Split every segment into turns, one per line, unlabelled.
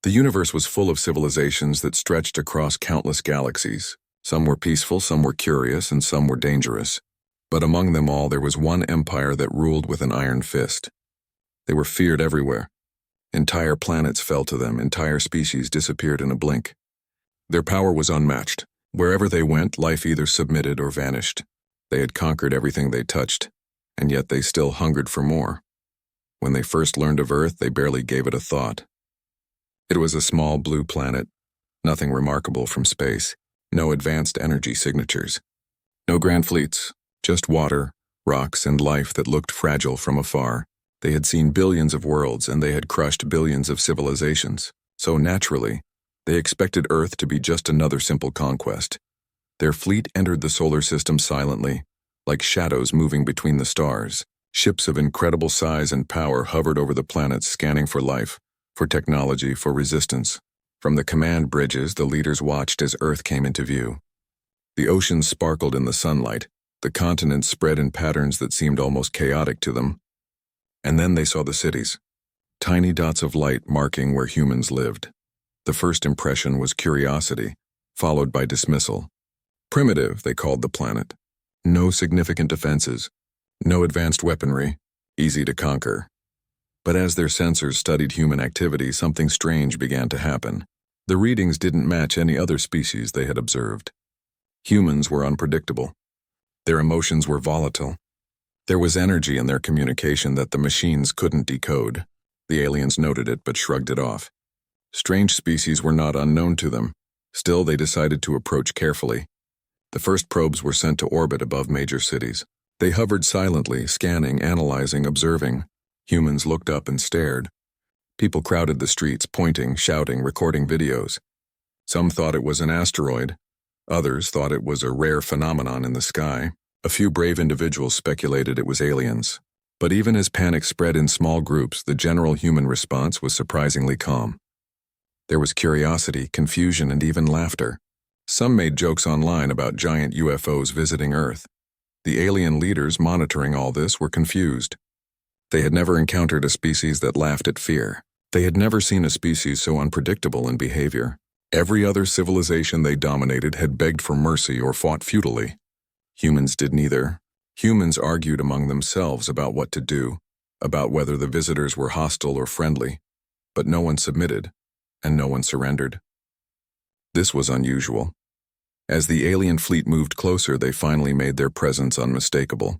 The universe was full of civilizations that stretched across countless galaxies. Some were peaceful, some were curious, and some were dangerous. But among them all, there was one empire that ruled with an iron fist. They were feared everywhere. Entire planets fell to them, entire species disappeared in a blink. Their power was unmatched. Wherever they went, life either submitted or vanished. They had conquered everything they touched, and yet they still hungered for more. When they first learned of Earth, they barely gave it a thought. It was a small blue planet, nothing remarkable from space, no advanced energy signatures, no grand fleets, just water, rocks, and life that looked fragile from afar. They had seen billions of worlds, and they had crushed billions of civilizations, so naturally, they expected Earth to be just another simple conquest. Their fleet entered the solar system silently, like shadows moving between the stars. Ships of incredible size and power hovered over the planets, scanning for life, for technology, for resistance. From the command bridges, the leaders watched as Earth came into view. The oceans sparkled in the sunlight, the continents spread in patterns that seemed almost chaotic to them. And then they saw the cities, tiny dots of light marking where humans lived. The first impression was curiosity, followed by dismissal. Primitive, they called the planet. No significant defenses, no advanced weaponry, easy to conquer. But as their sensors studied human activity, something strange began to happen. The readings didn't match any other species they had observed. Humans were unpredictable. Their emotions were volatile. There was energy in their communication that the machines couldn't decode. The aliens noted it but shrugged it off. Strange species were not unknown to them. Still, they decided to approach carefully. The first probes were sent to orbit above major cities. They hovered silently, scanning, analyzing, observing. Humans looked up and stared. People crowded the streets, pointing, shouting, recording videos. Some thought it was an asteroid. Others thought it was a rare phenomenon in the sky. A few brave individuals speculated it was aliens. But even as panic spread in small groups, the general human response was surprisingly calm. There was curiosity, confusion, and even laughter. Some made jokes online about giant UFOs visiting Earth. The alien leaders monitoring all this were confused. They had never encountered a species that laughed at fear. They had never seen a species so unpredictable in behavior. Every other civilization they dominated had begged for mercy or fought futilely. Humans did neither. Humans argued among themselves about what to do, about whether the visitors were hostile or friendly. But no one submitted, and no one surrendered. This was unusual. As the alien fleet moved closer, they finally made their presence unmistakable.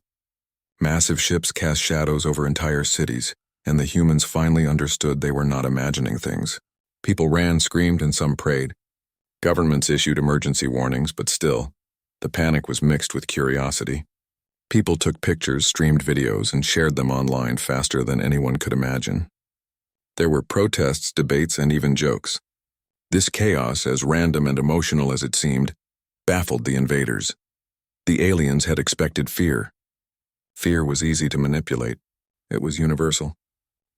Massive ships cast shadows over entire cities, and the humans finally understood they were not imagining things. People ran, screamed, and some prayed. Governments issued emergency warnings, but still, the panic was mixed with curiosity. People took pictures, streamed videos, and shared them online faster than anyone could imagine. There were protests, debates, and even jokes. This chaos, as random and emotional as it seemed, baffled the invaders. The aliens had expected fear. Fear was easy to manipulate. It was universal.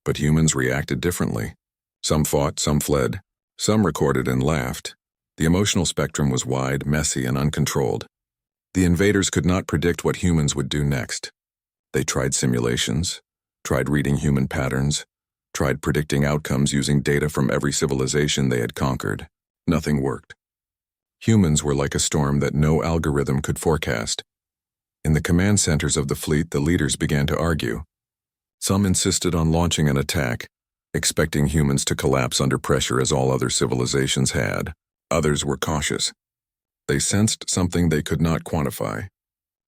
But humans reacted differently. Some fought, some fled. Some recorded and laughed. The emotional spectrum was wide, messy, and uncontrolled. The invaders could not predict what humans would do next. They tried simulations, tried reading human patterns, tried predicting outcomes using data from every civilization they had conquered. Nothing worked. Humans were like a storm that no algorithm could forecast. In the command centers of the fleet, the leaders began to argue. Some insisted on launching an attack, expecting humans to collapse under pressure as all other civilizations had. Others were cautious. They sensed something they could not quantify.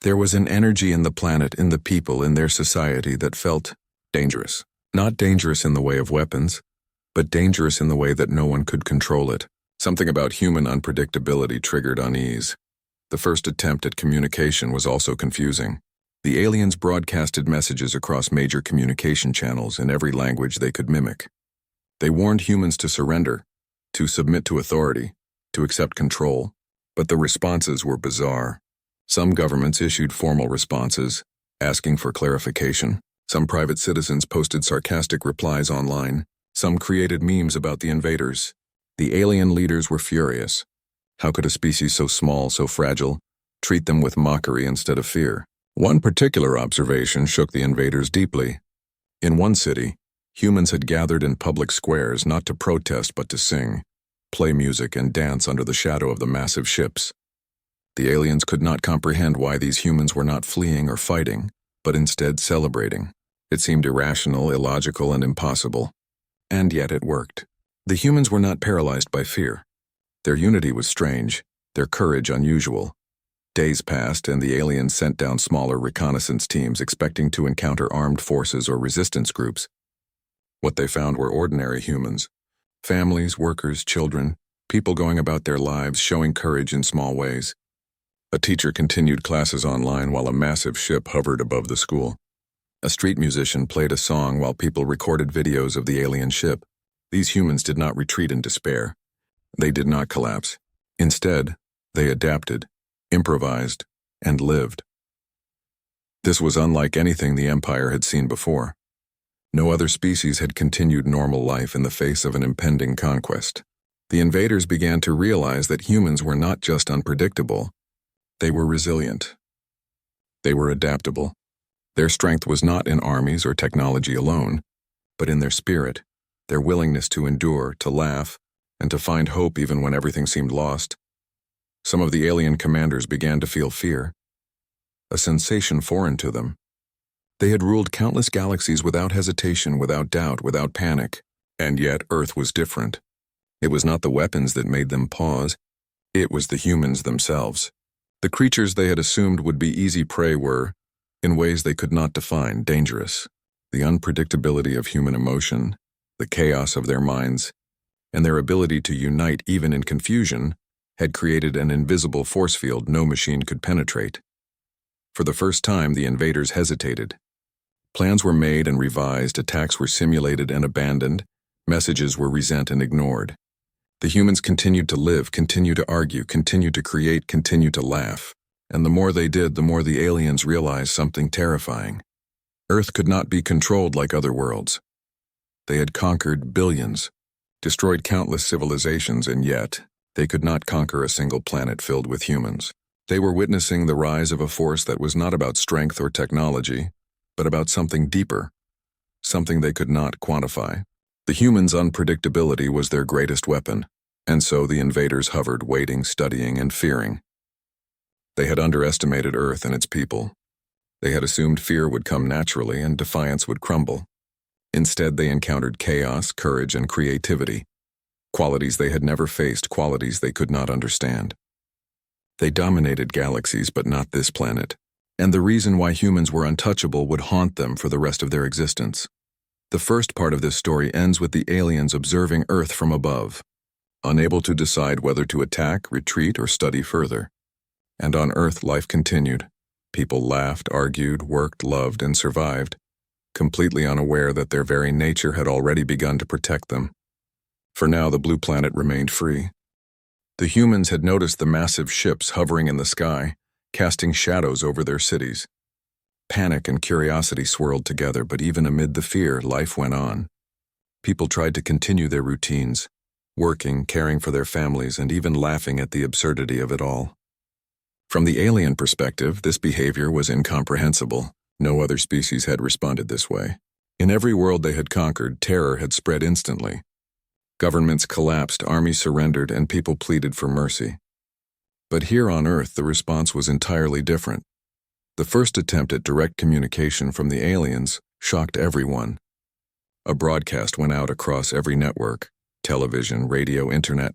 There was an energy in the planet, in the people, in their society that felt dangerous. Not dangerous in the way of weapons, but dangerous in the way that no one could control it. Something about human unpredictability triggered unease. The first attempt at communication was also confusing. The aliens broadcasted messages across major communication channels in every language they could mimic. They warned humans to surrender, to submit to authority, to accept control. But the responses were bizarre. Some governments issued formal responses, asking for clarification. Some private citizens posted sarcastic replies online. Some created memes about the invaders. The alien leaders were furious. How could a species so small, so fragile, treat them with mockery instead of fear? One particular observation shook the invaders deeply. In one city, Humans had gathered in public squares not to protest but to sing, play music, and dance under the shadow of the massive ships. The aliens could not comprehend why these humans were not fleeing or fighting, but instead celebrating. It seemed irrational, illogical, and impossible. And yet it worked. The humans were not paralyzed by fear. Their unity was strange, their courage unusual. Days passed, and the aliens sent down smaller reconnaissance teams expecting to encounter armed forces or resistance groups. What they found were ordinary humans. Families, workers, children, people going about their lives showing courage in small ways. A teacher continued classes online while a massive ship hovered above the school. A street musician played a song while people recorded videos of the alien ship. These humans did not retreat in despair. They did not collapse. Instead, they adapted, improvised, and lived. This was unlike anything the Empire had seen before. No other species had continued normal life in the face of an impending conquest. The invaders began to realize that humans were not just unpredictable, they were resilient. They were adaptable. Their strength was not in armies or technology alone, but in their spirit, their willingness to endure, to laugh, and to find hope even when everything seemed lost. Some of the alien commanders began to feel fear, a sensation foreign to them. They had ruled countless galaxies without hesitation, without doubt, without panic, and yet Earth was different. It was not the weapons that made them pause, it was the humans themselves. The creatures they had assumed would be easy prey were, in ways they could not define, dangerous. The unpredictability of human emotion, the chaos of their minds, and their ability to unite even in confusion had created an invisible force field no machine could penetrate. For the first time, the invaders hesitated. Plans were made and revised, attacks were simulated and abandoned, messages were resent and ignored. The humans continued to live, continued to argue, continued to create, continued to laugh. And the more they did, the more the aliens realized something terrifying. Earth could not be controlled like other worlds. They had conquered billions, destroyed countless civilizations, and yet they could not conquer a single planet filled with humans. They were witnessing the rise of a force that was not about strength or technology, but about something deeper, something they could not quantify. The humans' unpredictability was their greatest weapon, and so the invaders hovered, waiting, studying, and fearing. They had underestimated Earth and its people. They had assumed fear would come naturally and defiance would crumble. Instead, they encountered chaos, courage, and creativity, qualities they had never faced, qualities they could not understand. They dominated galaxies, but not this planet, and the reason why humans were untouchable would haunt them for the rest of their existence. The first part of this story ends with the aliens observing Earth from above, unable to decide whether to attack, retreat, or study further. And on Earth, life continued. People laughed, argued, worked, loved, and survived, completely unaware that their very nature had already begun to protect them. For now, the blue planet remained free. The humans had noticed the massive ships hovering in the sky, casting shadows over their cities. Panic and curiosity swirled together, but even amid the fear, life went on. People tried to continue their routines, working, caring for their families, and even laughing at the absurdity of it all. From the alien perspective, this behavior was incomprehensible. No other species had responded this way. In every world they had conquered, terror had spread instantly. Governments collapsed, armies surrendered, and people pleaded for mercy. But here on Earth, the response was entirely different. The first attempt at direct communication from the aliens shocked everyone. A broadcast went out across every network, television, radio, internet,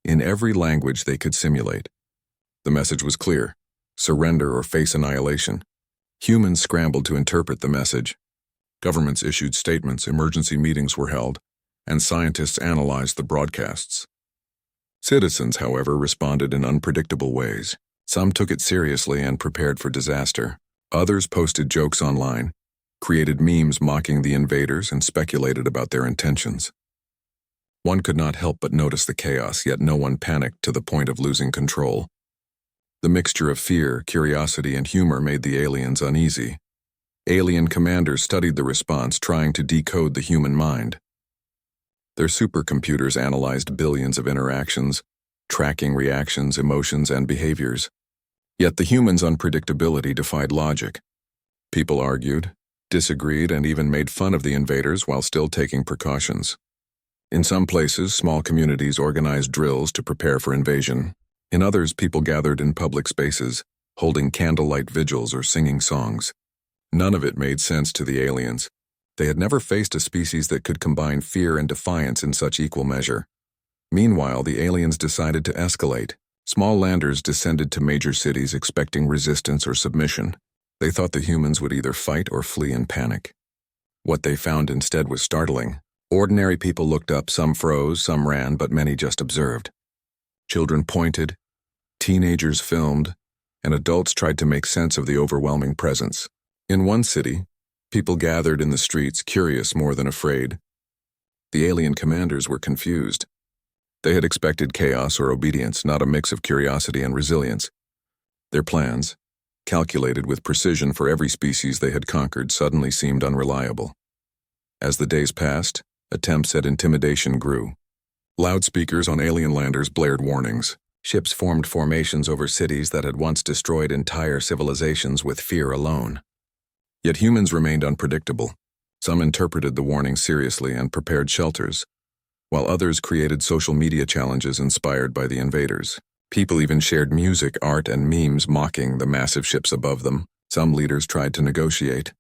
in every language they could simulate. The message was clear: surrender or face annihilation. Humans scrambled to interpret the message. Governments issued statements, emergency meetings were held, and scientists analyzed the broadcasts. Citizens, however, responded in unpredictable ways. Some took it seriously and prepared for disaster. Others posted jokes online, created memes mocking the invaders, and speculated about their intentions. One could not help but notice the chaos, yet no one panicked to the point of losing control. The mixture of fear, curiosity, and humor made the aliens uneasy. Alien commanders studied the response, trying to decode the human mind. Their supercomputers analyzed billions of interactions, tracking reactions, emotions, and behaviors. Yet the humans' unpredictability defied logic. People argued, disagreed, and even made fun of the invaders while still taking precautions. In some places, small communities organized drills to prepare for invasion. In others, people gathered in public spaces, holding candlelight vigils or singing songs. None of it made sense to the aliens. They had never faced a species that could combine fear and defiance in such equal measure. Meanwhile, the aliens decided to escalate. Small landers descended to major cities expecting resistance or submission. They thought the humans would either fight or flee in panic. What they found instead was startling. Ordinary people looked up, some froze, some ran, but many just observed. Children pointed, teenagers filmed, and adults tried to make sense of the overwhelming presence. In one city, people gathered in the streets, curious more than afraid. The alien commanders were confused. They had expected chaos or obedience, not a mix of curiosity and resilience. Their plans, calculated with precision for every species they had conquered, suddenly seemed unreliable. As the days passed, attempts at intimidation grew. Loudspeakers on alien landers blared warnings. Ships formed formations over cities that had once destroyed entire civilizations with fear alone. Yet humans remained unpredictable. Some interpreted the warning seriously and prepared shelters, while others created social media challenges inspired by the invaders. People even shared music, art, and memes mocking the massive ships above them. Some leaders tried to negotiate,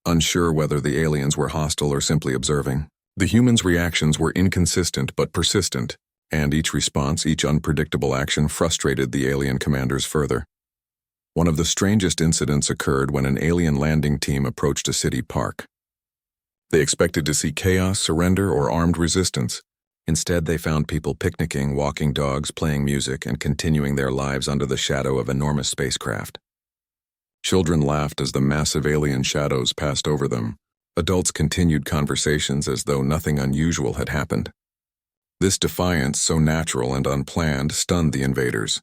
unsure whether the aliens were hostile or simply observing. The humans' reactions were inconsistent but persistent, and each response, each unpredictable action frustrated the alien commanders further. One of the strangest incidents occurred when an alien landing team approached a city park. They expected to see chaos, surrender, or armed resistance. Instead, they found people picnicking, walking dogs, playing music, and continuing their lives under the shadow of enormous spacecraft. Children laughed as the massive alien shadows passed over them. Adults continued conversations as though nothing unusual had happened. This defiance, so natural and unplanned, stunned the invaders.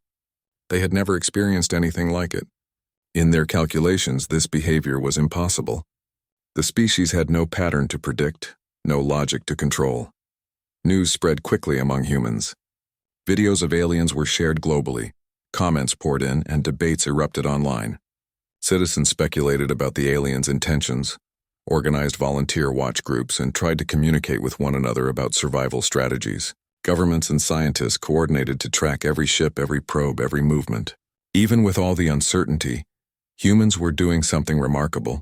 They had never experienced anything like it. In their calculations, this behavior was impossible. The species had no pattern to predict, no logic to control. News spread quickly among humans. Videos of aliens were shared globally, comments poured in, and debates erupted online. Citizens speculated about the aliens' intentions, organized volunteer watch groups, and tried to communicate with one another about survival strategies. Governments and scientists coordinated to track every ship, every probe, every movement. Even with all the uncertainty, humans were doing something remarkable.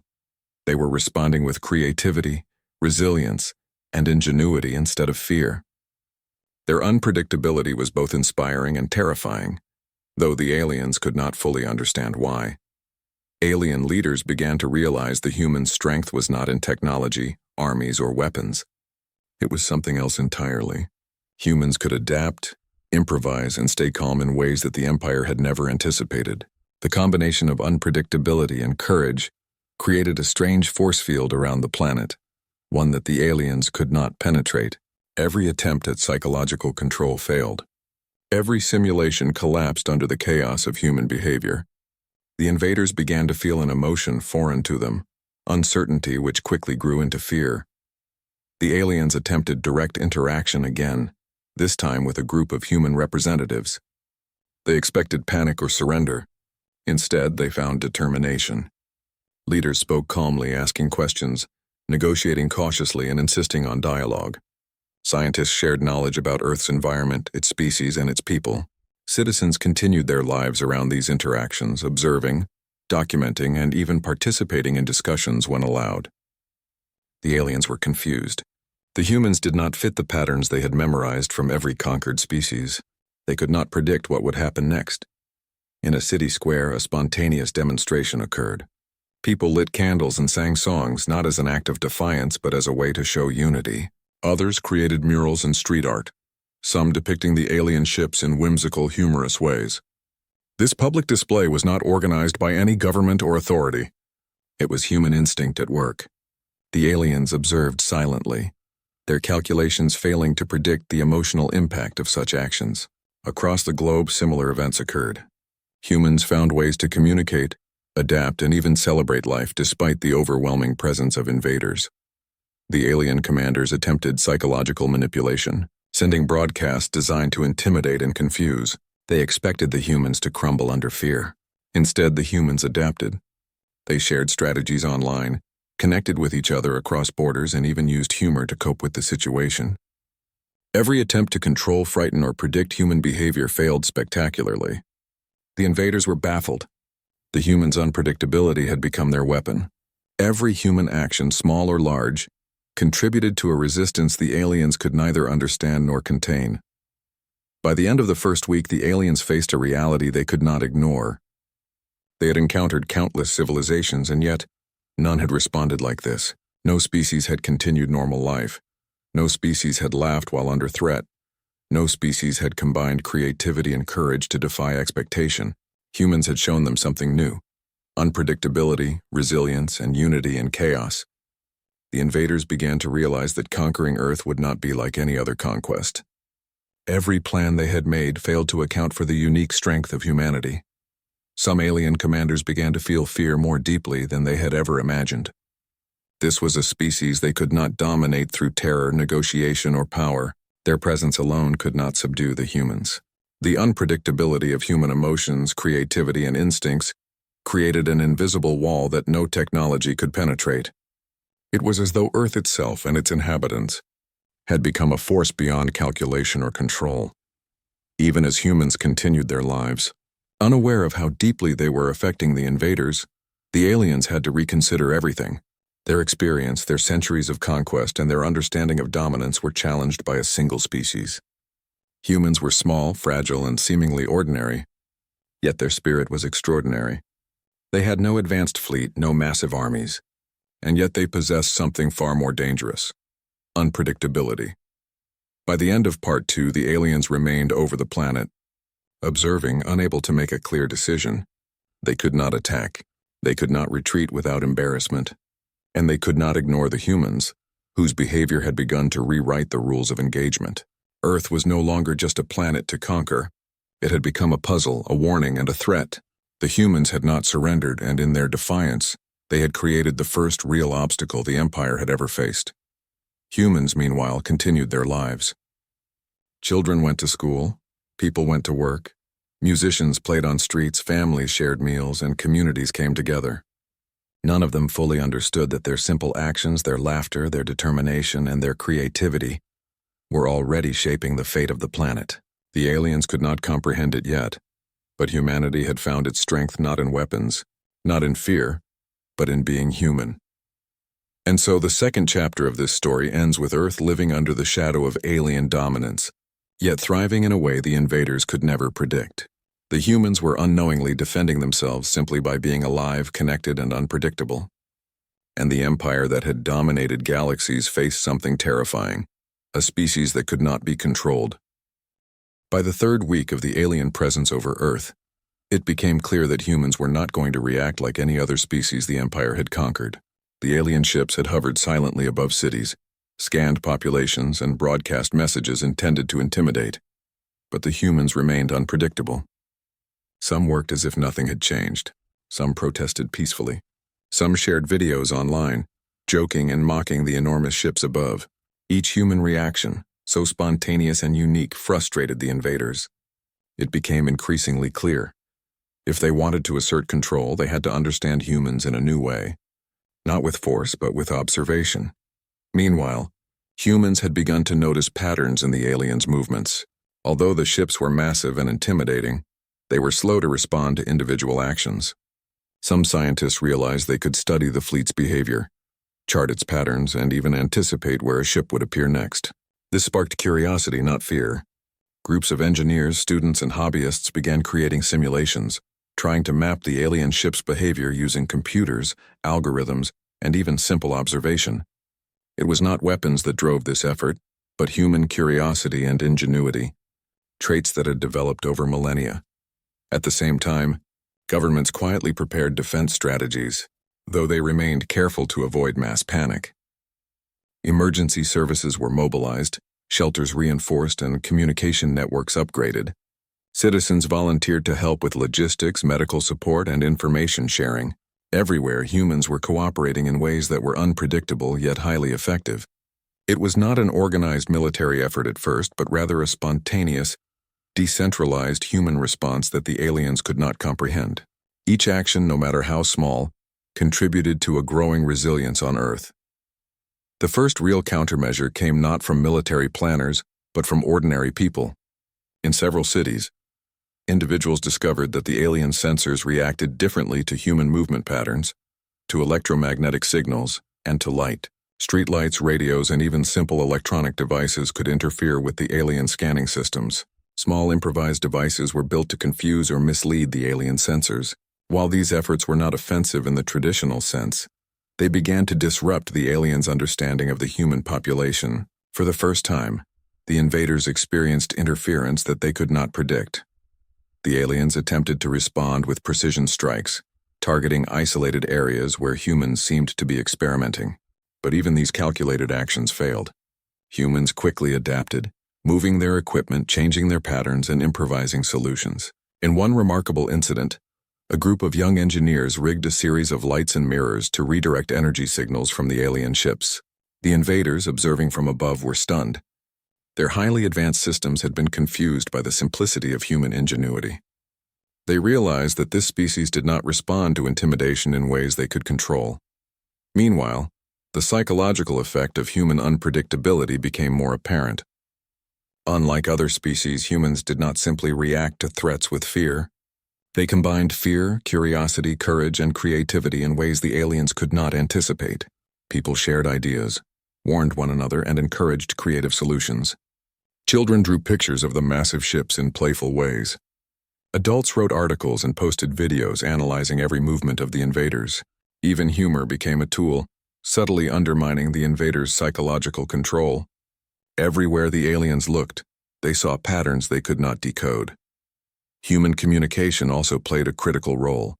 They were responding with creativity, resilience, and ingenuity instead of fear. Their unpredictability was both inspiring and terrifying, though the aliens could not fully understand why. Alien leaders began to realize the human strength was not in technology, armies, or weapons. It was something else entirely. Humans could adapt, improvise, and stay calm in ways that the Empire had never anticipated. The combination of unpredictability and courage created a strange force field around the planet, one that the aliens could not penetrate. Every attempt at psychological control failed. Every simulation collapsed under the chaos of human behavior. The invaders began to feel an emotion foreign to them, uncertainty which quickly grew into fear. The aliens attempted direct interaction again, this time with a group of human representatives. They expected panic or surrender. Instead, they found determination. Leaders spoke calmly, asking questions, negotiating cautiously, and insisting on dialogue. Scientists shared knowledge about Earth's environment, its species, and its people. Citizens continued their lives around these interactions, observing, documenting, and even participating in discussions when allowed. The aliens were confused. The humans did not fit the patterns they had memorized from every conquered species. They could not predict what would happen next. In a city square, a spontaneous demonstration occurred. People lit candles and sang songs, not as an act of defiance, but as a way to show unity. Others created murals and street art, some depicting the alien ships in whimsical, humorous ways. This public display was not organized by any government or authority. It was human instinct at work. The aliens observed silently, their calculations failing to predict the emotional impact of such actions. Across the globe, similar events occurred. Humans found ways to communicate, adapt, and even celebrate life despite the overwhelming presence of invaders. The alien commanders attempted psychological manipulation, sending broadcasts designed to intimidate and confuse. They expected the humans to crumble under fear. Instead, the humans adapted. They shared strategies online, connected with each other across borders, and even used humor to cope with the situation. Every attempt to control, frighten, or predict human behavior failed spectacularly. The invaders were baffled. The humans' unpredictability had become their weapon. Every human action, small or large, contributed to a resistance the aliens could neither understand nor contain. By the end of the first week, the aliens faced a reality they could not ignore. They had encountered countless civilizations, and yet none had responded like this. No species had continued normal life. No species had laughed while under threat. No species had combined creativity and courage to defy expectation. Humans had shown them something new: unpredictability, resilience, and unity in chaos. The invaders began to realize that conquering Earth would not be like any other conquest. Every plan they had made failed to account for the unique strength of humanity. Some alien commanders began to feel fear more deeply than they had ever imagined. This was a species they could not dominate through terror, negotiation, or power. Their presence alone could not subdue the humans. The unpredictability of human emotions, creativity, and instincts created an invisible wall that no technology could penetrate. It was as though Earth itself and its inhabitants had become a force beyond calculation or control. Even as humans continued their lives, unaware of how deeply they were affecting the invaders, the aliens had to reconsider everything. Their experience, their centuries of conquest, and their understanding of dominance were challenged by a single species. Humans were small, fragile, and seemingly ordinary, yet their spirit was extraordinary. They had no advanced fleet, no massive armies, and yet they possessed something far more dangerous: unpredictability. By the end of Part 2, the aliens remained over the planet, observing, unable to make a clear decision. They could not attack, they could not retreat without embarrassment, and they could not ignore the humans, whose behavior had begun to rewrite the rules of engagement. Earth was no longer just a planet to conquer. It had become a puzzle, a warning, and a threat. The humans had not surrendered, and in their defiance, they had created the first real obstacle the Empire had ever faced. Humans, meanwhile, continued their lives. Children went to school, people went to work, musicians played on streets, families shared meals, and communities came together. None of them fully understood that their simple actions, their laughter, their determination, and their creativity were already shaping the fate of the planet. The aliens could not comprehend it yet, but humanity had found its strength not in weapons, not in fear, but in being human. And so the second chapter of this story ends with Earth living under the shadow of alien dominance, yet thriving in a way the invaders could never predict. The humans were unknowingly defending themselves simply by being alive, connected, and unpredictable. And the empire that had dominated galaxies faced something terrifying: a species that could not be controlled. By the third week of the alien presence over Earth, it became clear that humans were not going to react like any other species the Empire had conquered. The alien ships had hovered silently above cities, scanned populations, and broadcast messages intended to intimidate. But the humans remained unpredictable. Some worked as if nothing had changed. Some protested peacefully. Some shared videos online, joking and mocking the enormous ships above. Each human reaction, so spontaneous and unique, frustrated the invaders. It became increasingly clear: if they wanted to assert control, they had to understand humans in a new way. Not with force, but with observation. Meanwhile, humans had begun to notice patterns in the aliens' movements. Although the ships were massive and intimidating, they were slow to respond to individual actions. Some scientists realized they could study the fleet's behavior, chart its patterns, and even anticipate where a ship would appear next. This sparked curiosity, not fear. Groups of engineers, students, and hobbyists began creating simulations, trying to map the alien ship's behavior using computers, algorithms, and even simple observation. It was not weapons that drove this effort, but human curiosity and ingenuity, traits that had developed over millennia. At the same time, governments quietly prepared defense strategies, though they remained careful to avoid mass panic. Emergency services were mobilized, shelters reinforced, and communication networks upgraded. Citizens volunteered to help with logistics, medical support, and information sharing. Everywhere, humans were cooperating in ways that were unpredictable yet highly effective. It was not an organized military effort at first, but rather a spontaneous, decentralized human response that the aliens could not comprehend. Each action, no matter how small, contributed to a growing resilience on Earth. The first real countermeasure came not from military planners, but from ordinary people. In several cities, individuals discovered that the alien sensors reacted differently to human movement patterns, to electromagnetic signals, and to light. Streetlights, radios, and even simple electronic devices could interfere with the alien scanning systems. Small improvised devices were built to confuse or mislead the alien sensors. While these efforts were not offensive in the traditional sense, they began to disrupt the aliens' understanding of the human population. For the first time, the invaders experienced interference that they could not predict. The aliens attempted to respond with precision strikes, targeting isolated areas where humans seemed to be experimenting. But even these calculated actions failed. Humans quickly adapted, moving their equipment, changing their patterns, and improvising solutions. In one remarkable incident, a group of young engineers rigged a series of lights and mirrors to redirect energy signals from the alien ships. The invaders, observing from above, were stunned. Their highly advanced systems had been confused by the simplicity of human ingenuity. They realized that this species did not respond to intimidation in ways they could control. Meanwhile, the psychological effect of human unpredictability became more apparent. Unlike other species, humans did not simply react to threats with fear. They combined fear, curiosity, courage, and creativity in ways the aliens could not anticipate. People shared ideas, warned one another, and encouraged creative solutions. Children drew pictures of the massive ships in playful ways. Adults wrote articles and posted videos analyzing every movement of the invaders. Even humor became a tool, subtly undermining the invaders' psychological control. Everywhere the aliens looked, they saw patterns they could not decode. Human communication also played a critical role.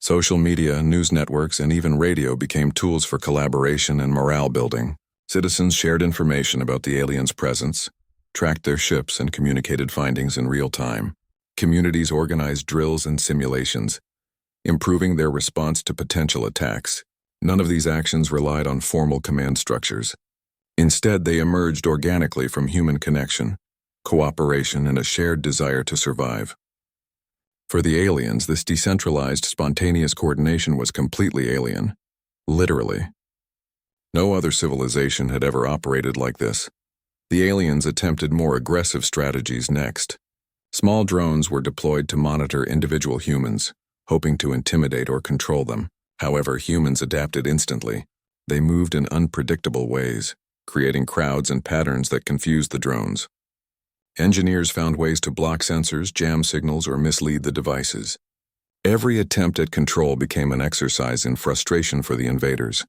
Social media, news networks, and even radio became tools for collaboration and morale building. Citizens shared information about the aliens' presence, tracked their ships, and communicated findings in real time. Communities organized drills and simulations, improving their response to potential attacks. None of these actions relied on formal command structures. Instead, they emerged organically from human connection, cooperation, and a shared desire to survive. For the aliens, this decentralized, spontaneous coordination was completely alien. Literally. No other civilization had ever operated like this. The aliens attempted more aggressive strategies next. Small drones were deployed to monitor individual humans, hoping to intimidate or control them. However, humans adapted instantly. They moved in unpredictable ways, creating crowds and patterns that confused the drones. Engineers found ways to block sensors, jam signals, or mislead the devices. Every attempt at control became an exercise in frustration for the invaders.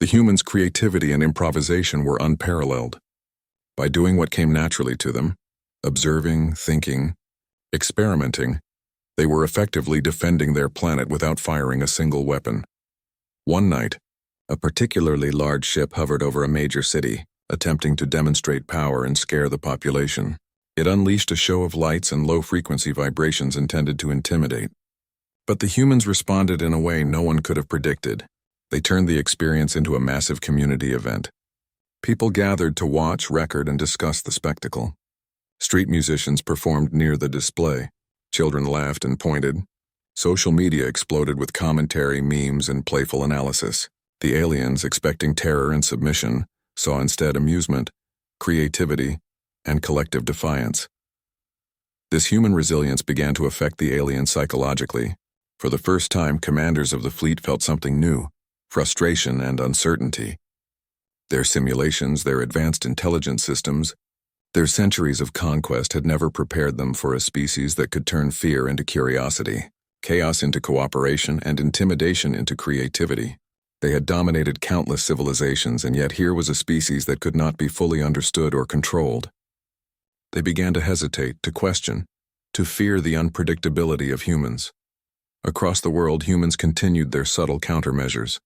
The humans' creativity and improvisation were unparalleled. By doing what came naturally to them, observing, thinking, experimenting, they were effectively defending their planet without firing a single weapon. One night, a particularly large ship hovered over a major city, attempting to demonstrate power and scare the population. It unleashed a show of lights and low-frequency vibrations intended to intimidate. But the humans responded in a way no one could have predicted. They turned the experience into a massive community event. People gathered to watch, record, and discuss the spectacle. Street musicians performed near the display. Children laughed and pointed. Social media exploded with commentary, memes, and playful analysis. The aliens, expecting terror and submission, saw instead amusement, creativity, and collective defiance. This human resilience began to affect the aliens psychologically. For the first time, commanders of the fleet felt something new: frustration and uncertainty. Their simulations, their advanced intelligence systems, their centuries of conquest had never prepared them for a species that could turn fear into curiosity, chaos into cooperation, and intimidation into creativity. They had dominated countless civilizations, and yet here was a species that could not be fully understood or controlled. They began to hesitate, to question, to fear the unpredictability of humans. Across the world, humans continued their subtle countermeasures.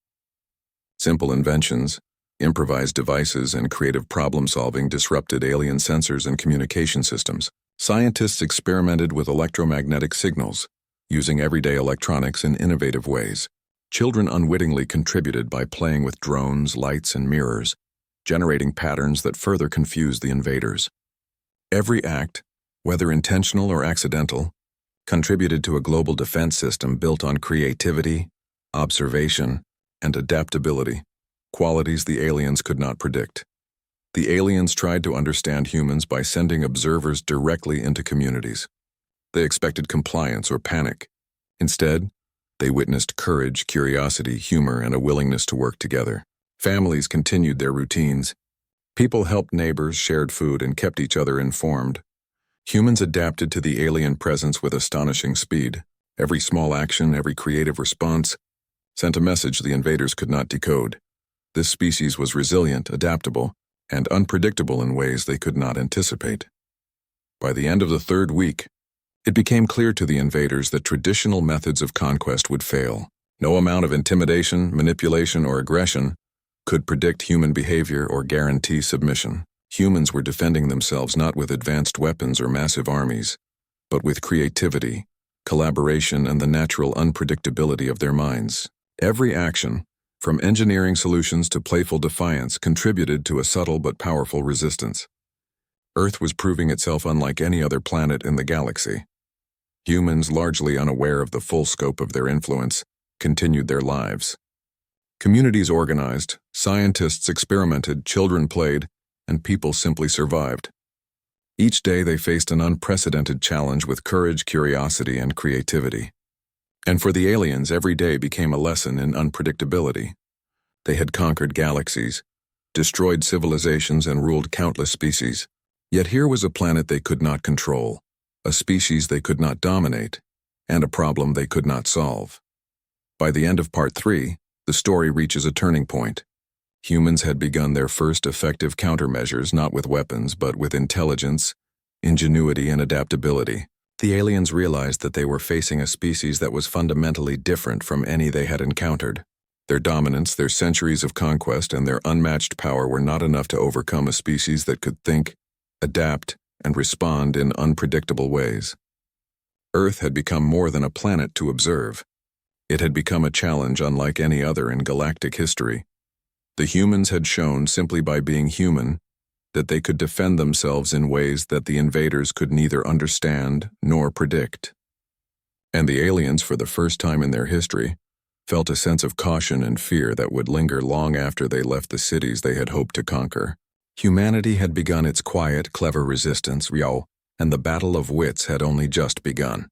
Simple inventions, improvised devices, and creative problem-solving disrupted alien sensors and communication systems. Scientists experimented with electromagnetic signals, using everyday electronics in innovative ways. Children unwittingly contributed by playing with drones, lights, and mirrors, generating patterns that further confused the invaders. Every act, whether intentional or accidental, contributed to a global defense system built on creativity, observation, and adaptability, qualities the aliens could not predict. The aliens tried to understand humans by sending observers directly into communities. They expected compliance or panic. Instead, they witnessed courage, curiosity, humor, and a willingness to work together. Families continued their routines. People helped neighbors, shared food, and kept each other informed. Humans adapted to the alien presence with astonishing speed. Every small action, every creative response, sent a message the invaders could not decode. This species was resilient, adaptable, and unpredictable in ways they could not anticipate. By the end of the third week, it became clear to the invaders that traditional methods of conquest would fail. No amount of intimidation, manipulation, or aggression could predict human behavior or guarantee submission. Humans were defending themselves not with advanced weapons or massive armies, but with creativity, collaboration, and the natural unpredictability of their minds. Every action, from engineering solutions to playful defiance, contributed to a subtle but powerful resistance. Earth was proving itself unlike any other planet in the galaxy. Humans, largely unaware of the full scope of their influence, continued their lives. Communities organized, scientists experimented, children played, and people simply survived. Each day they faced an unprecedented challenge with courage, curiosity, and creativity. And for the aliens, every day became a lesson in unpredictability. They had conquered galaxies, destroyed civilizations, and ruled countless species. Yet here was a planet they could not control, a species they could not dominate, and a problem they could not solve. By the end of Part 3, the story reaches a turning point. Humans had begun their first effective countermeasures not with weapons but with intelligence, ingenuity, and adaptability. The aliens realized that they were facing a species that was fundamentally different from any they had encountered. Their dominance, their centuries of conquest, and their unmatched power were not enough to overcome a species that could think, adapt, and respond in unpredictable ways. Earth had become more than a planet to observe. It had become a challenge unlike any other in galactic history. The humans had shown, simply by being human, that they could defend themselves in ways that the invaders could neither understand nor predict. And the aliens, for the first time in their history, felt a sense of caution and fear that would linger long after they left the cities they had hoped to conquer. Humanity had begun its quiet, clever resistance, and the battle of wits had only just begun.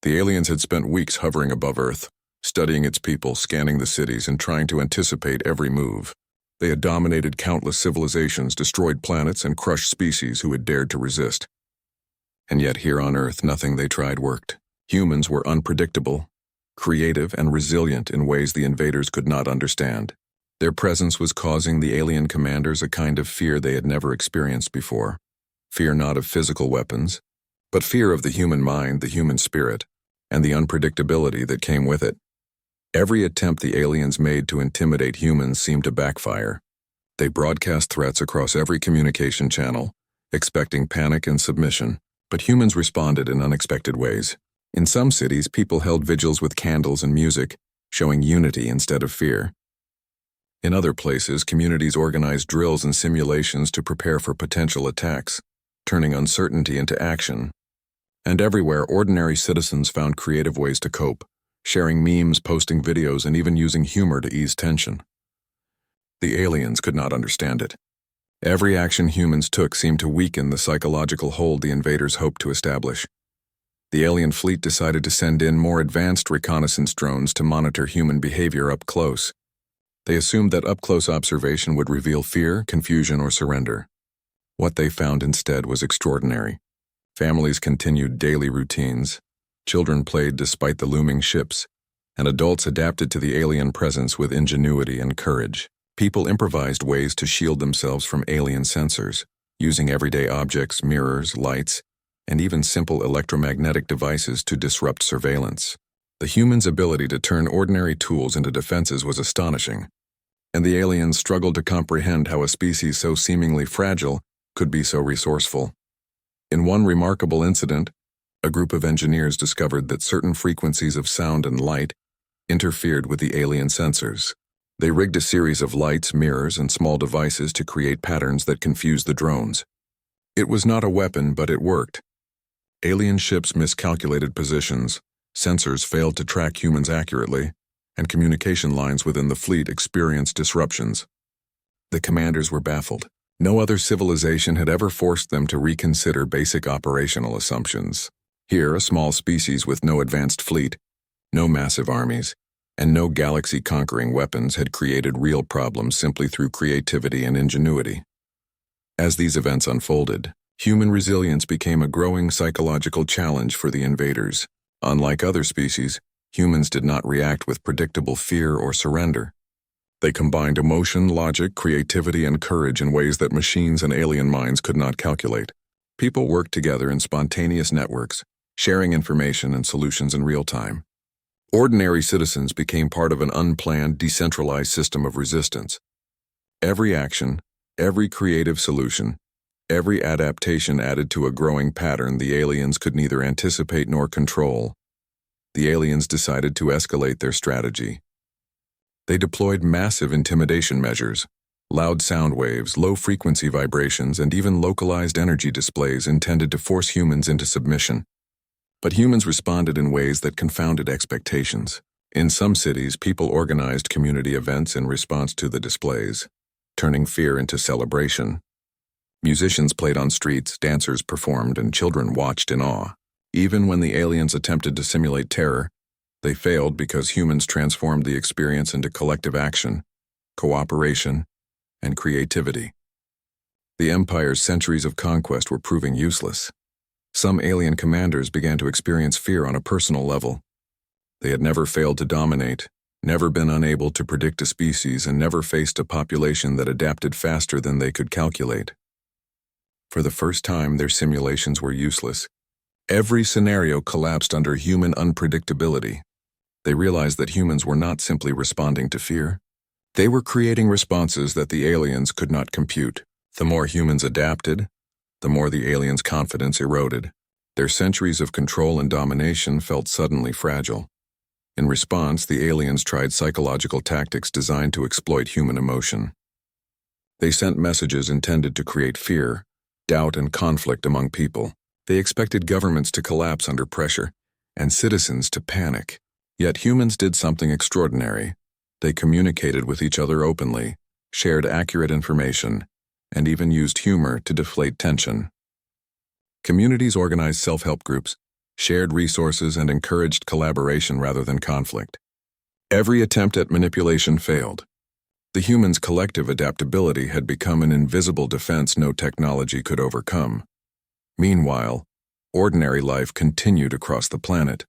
The aliens had spent weeks hovering above Earth, studying its people, scanning the cities, and trying to anticipate every move. They had dominated countless civilizations, destroyed planets, and crushed species who had dared to resist. And yet here on Earth, nothing they tried worked. Humans were unpredictable, creative, and resilient in ways the invaders could not understand. Their presence was causing the alien commanders a kind of fear they had never experienced before. Fear not of physical weapons, but fear of the human mind, the human spirit, and the unpredictability that came with it. Every attempt the aliens made to intimidate humans seemed to backfire. They broadcast threats across every communication channel, expecting panic and submission, but humans responded in unexpected ways. In some cities, people held vigils with candles and music, showing unity instead of fear. In other places, communities organized drills and simulations to prepare for potential attacks, turning uncertainty into action. And everywhere, ordinary citizens found creative ways to cope, sharing memes, posting videos, and even using humor to ease tension. The aliens could not understand it. Every action humans took seemed to weaken the psychological hold the invaders hoped to establish. The alien fleet decided to send in more advanced reconnaissance drones to monitor human behavior up close. They assumed that up-close observation would reveal fear, confusion, or surrender. What they found instead was extraordinary. Families continued daily routines. Children played despite the looming ships, and adults adapted to the alien presence with ingenuity and courage. People improvised ways to shield themselves from alien sensors, using everyday objects, mirrors, lights, and even simple electromagnetic devices to disrupt surveillance. The humans' ability to turn ordinary tools into defenses was astonishing, and the aliens struggled to comprehend how a species so seemingly fragile could be so resourceful. In one remarkable incident, a group of engineers discovered that certain frequencies of sound and light interfered with the alien sensors. They rigged a series of lights, mirrors, and small devices to create patterns that confused the drones. It was not a weapon, but it worked. Alien ships miscalculated positions, sensors failed to track humans accurately, and communication lines within the fleet experienced disruptions. The commanders were baffled. No other civilization had ever forced them to reconsider basic operational assumptions. Here, a small species with no advanced fleet, no massive armies, and no galaxy-conquering weapons had created real problems simply through creativity and ingenuity. As these events unfolded, human resilience became a growing psychological challenge for the invaders. Unlike other species, humans did not react with predictable fear or surrender. They combined emotion, logic, creativity, and courage in ways that machines and alien minds could not calculate. People worked together in spontaneous networks, sharing information and solutions in real time. Ordinary citizens became part of an unplanned, decentralized system of resistance. Every action, every creative solution, every adaptation added to a growing pattern the aliens could neither anticipate nor control. The aliens decided to escalate their strategy. They deployed massive intimidation measures, loud sound waves, low-frequency vibrations, and even localized energy displays intended to force humans into submission. But humans responded in ways that confounded expectations. In some cities, people organized community events in response to the displays, turning fear into celebration. Musicians played on streets, dancers performed, and children watched in awe. Even when the aliens attempted to simulate terror, they failed because humans transformed the experience into collective action, cooperation, and creativity. The Empire's centuries of conquest were proving useless. Some alien commanders began to experience fear on a personal level. They had never failed to dominate, never been unable to predict a species, and never faced a population that adapted faster than they could calculate. For the first time, their simulations were useless. Every scenario collapsed under human unpredictability. They realized that humans were not simply responding to fear. They were creating responses that the aliens could not compute. The more humans adapted, the more the aliens' confidence eroded. Their centuries of control and domination felt suddenly fragile. In response, the aliens tried psychological tactics designed to exploit human emotion. They sent messages intended to create fear, doubt, and conflict among people. They expected governments to collapse under pressure, and citizens to panic. Yet humans did something extraordinary. They communicated with each other openly, shared accurate information, and even used humor to deflate tension. Communities organized self-help groups, shared resources, and encouraged collaboration rather than conflict. Every attempt at manipulation failed. The humans' collective adaptability had become an invisible defense no technology could overcome. Meanwhile, ordinary life continued across the planet.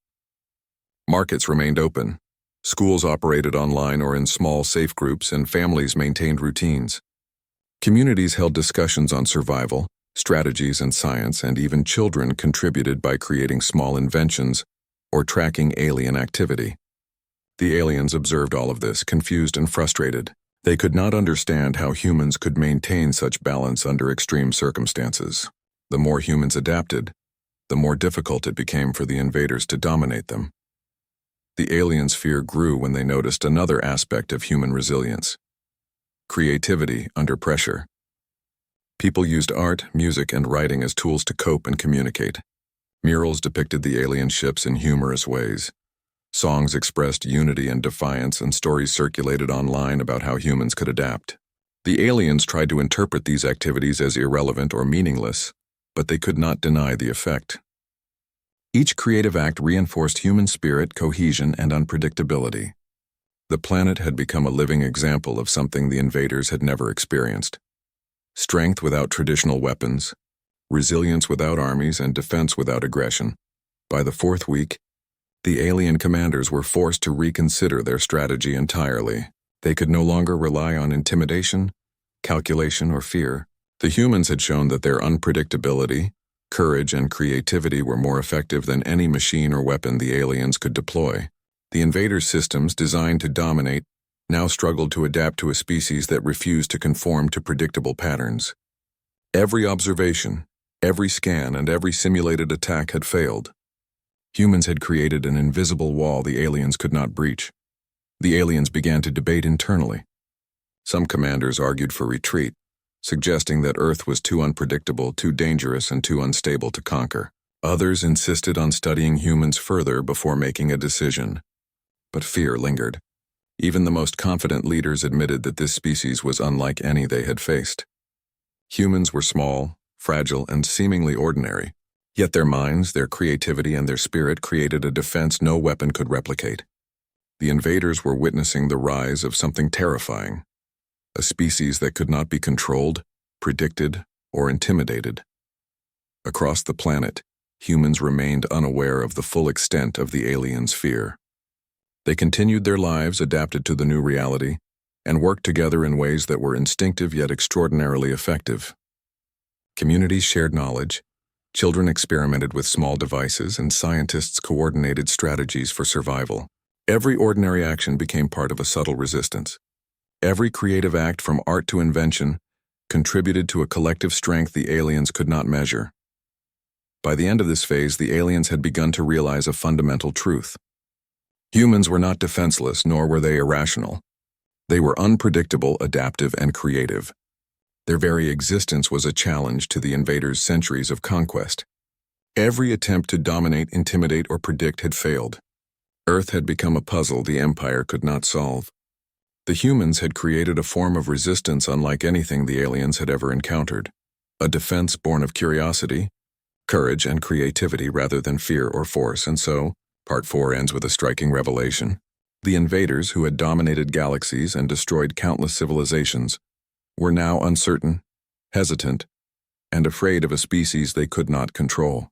Markets remained open. Schools operated online or in small, safe groups, and families maintained routines. Communities held discussions on survival, strategies, and science, and even children contributed by creating small inventions or tracking alien activity. The aliens observed all of this, confused and frustrated. They could not understand how humans could maintain such balance under extreme circumstances. The more humans adapted, the more difficult it became for the invaders to dominate them. The aliens' fear grew when they noticed another aspect of human resilience: creativity under pressure. People used art, music, and writing as tools to cope and communicate. Murals depicted the alien ships in humorous ways. Songs expressed unity and defiance, and stories circulated online about how humans could adapt. The aliens tried to interpret these activities as irrelevant or meaningless, but they could not deny the effect. Each creative act reinforced human spirit, cohesion, and unpredictability. The planet had become a living example of something the invaders had never experienced: strength without traditional weapons, resilience without armies, and defense without aggression. By the fourth week, the alien commanders were forced to reconsider their strategy entirely. They could no longer rely on intimidation, calculation, or fear. The humans had shown that their unpredictability, courage, and creativity were more effective than any machine or weapon the aliens could deploy. The invaders' systems, designed to dominate, now struggled to adapt to a species that refused to conform to predictable patterns. Every observation, every scan, and every simulated attack had failed. Humans had created an invisible wall the aliens could not breach. The aliens began to debate internally. Some commanders argued for retreat, suggesting that Earth was too unpredictable, too dangerous, and too unstable to conquer. Others insisted on studying humans further before making a decision. But fear lingered. Even the most confident leaders admitted that this species was unlike any they had faced. Humans were small, fragile, and seemingly ordinary, yet their minds, their creativity, and their spirit created a defense no weapon could replicate. The invaders were witnessing the rise of something terrifying, a species that could not be controlled, predicted, or intimidated. Across the planet, humans remained unaware of the full extent of the aliens' fear. They continued their lives adapted to the new reality and worked together in ways that were instinctive yet extraordinarily effective. Communities shared knowledge, children experimented with small devices, and scientists coordinated strategies for survival. Every ordinary action became part of a subtle resistance. Every creative act, from art to invention, contributed to a collective strength the aliens could not measure. By the end of this phase, the aliens had begun to realize a fundamental truth. Humans were not defenseless, nor were they irrational. They were unpredictable, adaptive, and creative. Their very existence was a challenge to the invaders' centuries of conquest. Every attempt to dominate, intimidate, or predict had failed. Earth had become a puzzle the Empire could not solve. The humans had created a form of resistance unlike anything the aliens had ever encountered, a defense born of curiosity, courage, and creativity rather than fear or force. And so, Part 4 ends with a striking revelation. The invaders, who had dominated galaxies and destroyed countless civilizations, were now uncertain, hesitant, and afraid of a species they could not control.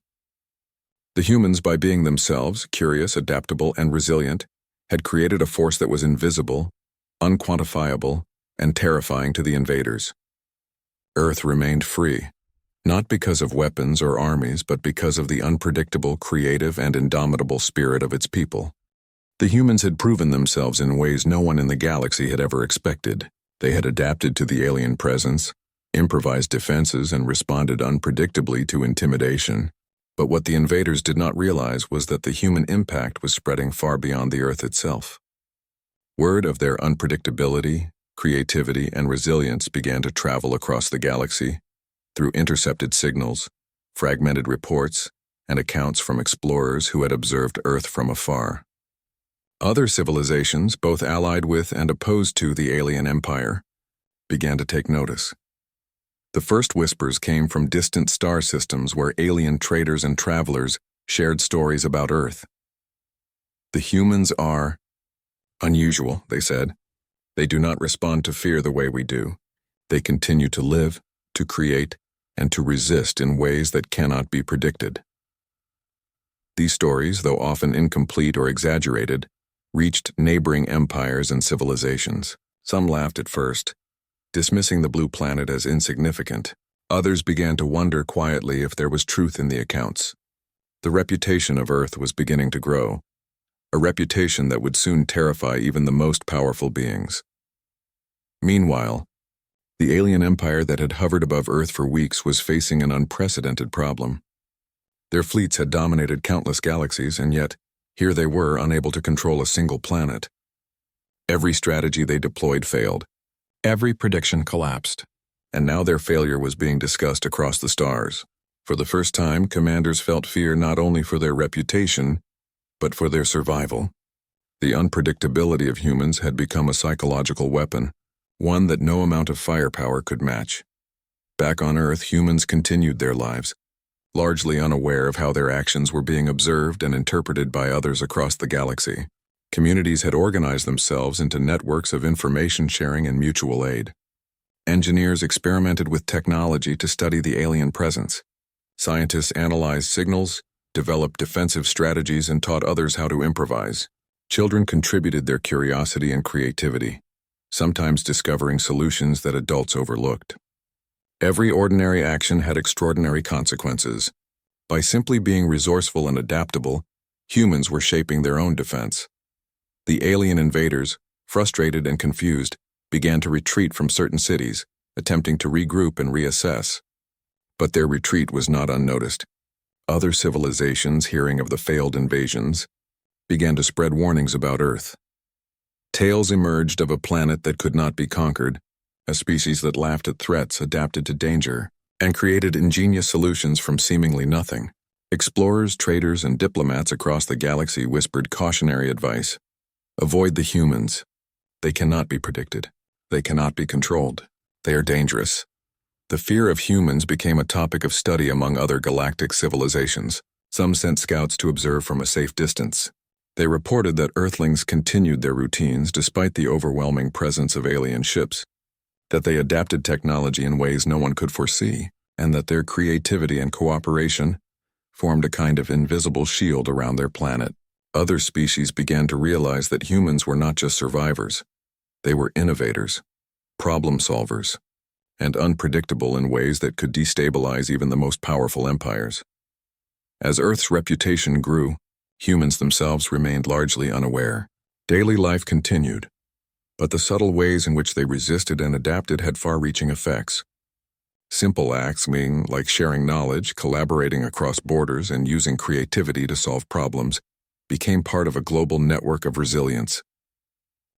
The humans, by being themselves curious, adaptable, and resilient, had created a force that was invisible, unquantifiable, and terrifying to the invaders. Earth remained free, not because of weapons or armies, but because of the unpredictable, creative, and indomitable spirit of its people. The humans had proven themselves in ways no one in the galaxy had ever expected. They had adapted to the alien presence, improvised defenses, and responded unpredictably to intimidation. But what the invaders did not realize was that the human impact was spreading far beyond the Earth itself. Word of their unpredictability, creativity, and resilience began to travel across the galaxy, through intercepted signals, fragmented reports, and accounts from explorers who had observed Earth from afar. Other civilizations, both allied with and opposed to the alien empire, began to take notice. The first whispers came from distant star systems where alien traders and travelers shared stories about Earth. The humans are unusual, they said. They do not respond to fear the way we do. They continue to live, to create, and to resist in ways that cannot be predicted. These stories, though often incomplete or exaggerated, reached neighboring empires and civilizations. Some laughed at first, dismissing the blue planet as insignificant. Others began to wonder quietly if there was truth in the accounts. The reputation of Earth was beginning to grow, a reputation that would soon terrify even the most powerful beings. Meanwhile, the alien empire that had hovered above Earth for weeks was facing an unprecedented problem. Their fleets had dominated countless galaxies, and yet, here they were, unable to control a single planet. Every strategy they deployed failed. Every prediction collapsed. And now their failure was being discussed across the stars. For the first time, commanders felt fear not only for their reputation, but for their survival. The unpredictability of humans had become a psychological weapon, one that no amount of firepower could match. Back on Earth, humans continued their lives, largely unaware of how their actions were being observed and interpreted by others across the galaxy. Communities had organized themselves into networks of information sharing and mutual aid. Engineers experimented with technology to study the alien presence. Scientists analyzed signals, developed defensive strategies, and taught others how to improvise. Children contributed their curiosity and creativity, sometimes discovering solutions that adults overlooked. Every ordinary action had extraordinary consequences. By simply being resourceful and adaptable, humans were shaping their own defense. The alien invaders, frustrated and confused, began to retreat from certain cities, attempting to regroup and reassess. But their retreat was not unnoticed. Other civilizations, hearing of the failed invasions, began to spread warnings about Earth. Tales emerged of a planet that could not be conquered, a species that laughed at threats, adapted to danger, and created ingenious solutions from seemingly nothing. Explorers, traders, and diplomats across the galaxy whispered cautionary advice. Avoid the humans. They cannot be predicted. They cannot be controlled. They are dangerous. The fear of humans became a topic of study among other galactic civilizations. Some sent scouts to observe from a safe distance. They reported that Earthlings continued their routines despite the overwhelming presence of alien ships, that they adapted technology in ways no one could foresee, and that their creativity and cooperation formed a kind of invisible shield around their planet. Other species began to realize that humans were not just survivors. They were innovators, problem solvers, and unpredictable in ways that could destabilize even the most powerful empires. As Earth's reputation grew, humans themselves remained largely unaware. Daily life continued, but the subtle ways in which they resisted and adapted had far-reaching effects. Simple acts, like sharing knowledge, collaborating across borders, and using creativity to solve problems, became part of a global network of resilience.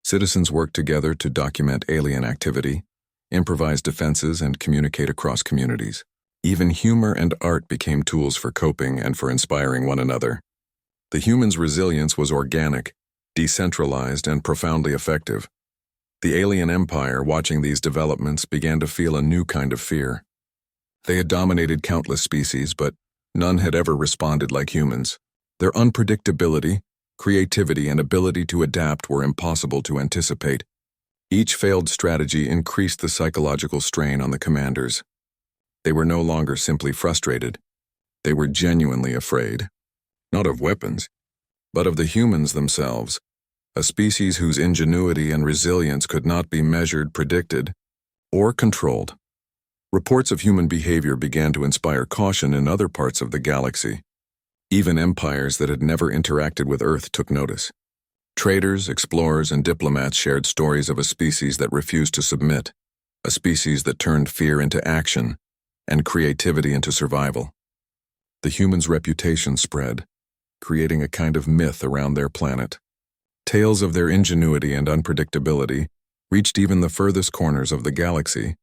Citizens worked together to document alien activity, improvise defenses, and communicate across communities. Even humor and art became tools for coping and for inspiring one another. The humans' resilience was organic, decentralized, and profoundly effective. The alien empire, watching these developments, began to feel a new kind of fear. They had dominated countless species, but none had ever responded like humans. Their unpredictability, creativity, and ability to adapt were impossible to anticipate. Each failed strategy increased the psychological strain on the commanders. They were no longer simply frustrated. They were genuinely afraid. Not of weapons, but of the humans themselves, a species whose ingenuity and resilience could not be measured, predicted, or controlled. Reports of human behavior began to inspire caution in other parts of the galaxy. Even empires that had never interacted with Earth took notice. Traders, explorers, and diplomats shared stories of a species that refused to submit, a species that turned fear into action and creativity into survival. The humans' reputation spread, creating a kind of myth around their planet. Tales of their ingenuity and unpredictability reached even the furthest corners of the galaxy,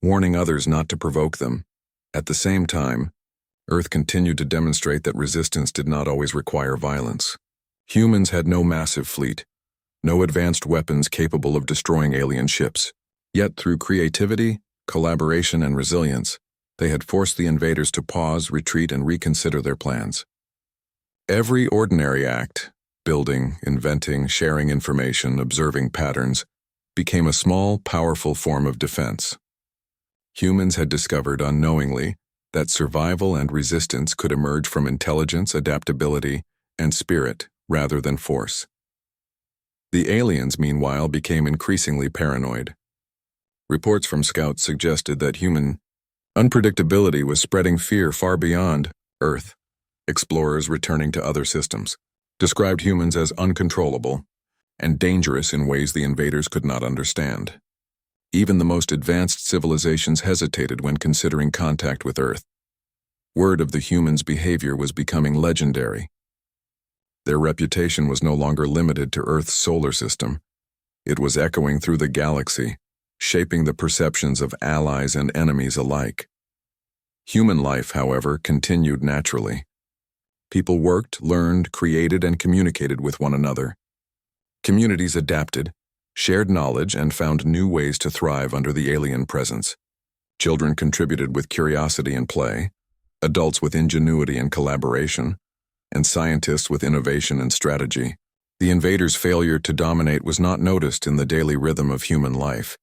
warning others not to provoke them. At the same time, Earth continued to demonstrate that resistance did not always require violence. Humans had no massive fleet, no advanced weapons capable of destroying alien ships. Yet through creativity, collaboration, and resilience, they had forced the invaders to pause, retreat, and reconsider their plans. Every ordinary act, building, inventing, sharing information, observing patterns, became a small, powerful form of defense. Humans had discovered unknowingly that survival and resistance could emerge from intelligence, adaptability, and spirit rather than force. The aliens, meanwhile, became increasingly paranoid. Reports from scouts suggested that human unpredictability was spreading fear far beyond Earth. Explorers returning to other systems described humans as uncontrollable and dangerous in ways the invaders could not understand. Even the most advanced civilizations hesitated when considering contact with Earth. Word of the humans' behavior was becoming legendary. Their reputation was no longer limited to Earth's solar system. It was echoing through the galaxy, shaping the perceptions of allies and enemies alike. Human life, however, continued naturally. People worked, learned, created, and communicated with one another. Communities adapted, shared knowledge, and found new ways to thrive under the alien presence. Children contributed with curiosity and play, adults with ingenuity and collaboration, and scientists with innovation and strategy. The invaders' failure to dominate was not noticed in the daily rhythm of human life,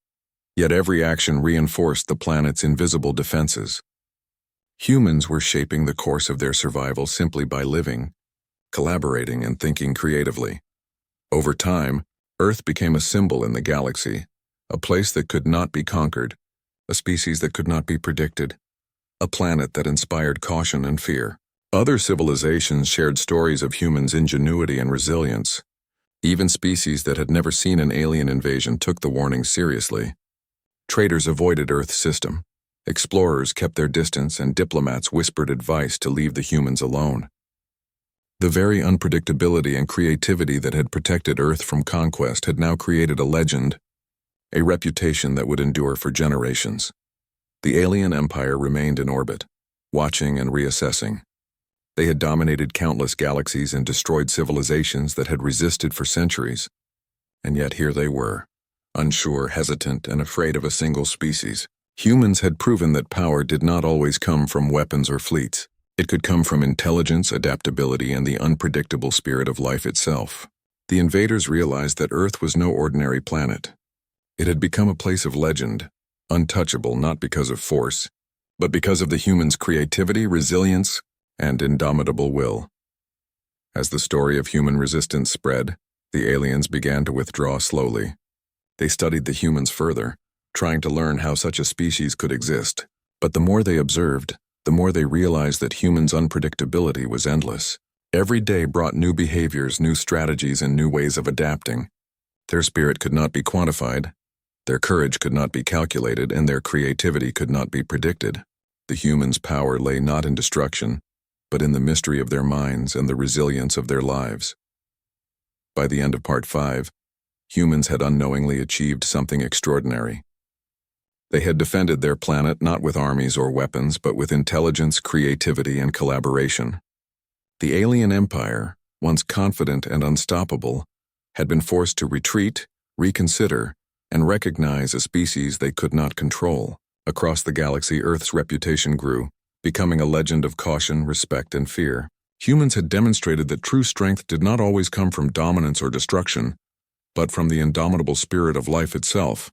yet every action reinforced the planet's invisible defenses. Humans were shaping the course of their survival simply by living, collaborating, and thinking creatively. Over time, Earth became a symbol in the galaxy, a place that could not be conquered, a species that could not be predicted, a planet that inspired caution and fear. Other civilizations shared stories of humans' ingenuity and resilience. Even species that had never seen an alien invasion took the warning seriously. Traders avoided Earth's system. Explorers kept their distance, and diplomats whispered advice to leave the humans alone. The very unpredictability and creativity that had protected Earth from conquest had now created a legend, a reputation that would endure for generations. The alien empire remained in orbit, watching and reassessing. They had dominated countless galaxies and destroyed civilizations that had resisted for centuries. And yet here they were, unsure, hesitant, and afraid of a single species. Humans had proven that power did not always come from weapons or fleets. It could come from intelligence, adaptability, and the unpredictable spirit of life itself. The invaders realized that Earth was no ordinary planet. It had become a place of legend, untouchable not because of force, but because of the humans' creativity, resilience, and indomitable will. As the story of human resistance spread, the aliens began to withdraw slowly. They studied the humans further, trying to learn how such a species could exist. But the more they observed, the more they realized that humans' unpredictability was endless. Every day brought new behaviors, new strategies, and new ways of adapting. Their spirit could not be quantified, their courage could not be calculated, and their creativity could not be predicted. The humans' power lay not in destruction, but in the mystery of their minds and the resilience of their lives. By the end of Part 5, humans had unknowingly achieved something extraordinary. They had defended their planet not with armies or weapons, but with intelligence, creativity, and collaboration. The alien empire, once confident and unstoppable, had been forced to retreat, reconsider, and recognize a species they could not control. Across the galaxy, Earth's reputation grew, becoming a legend of caution, respect, and fear. Humans had demonstrated that true strength did not always come from dominance or destruction, but from the indomitable spirit of life itself.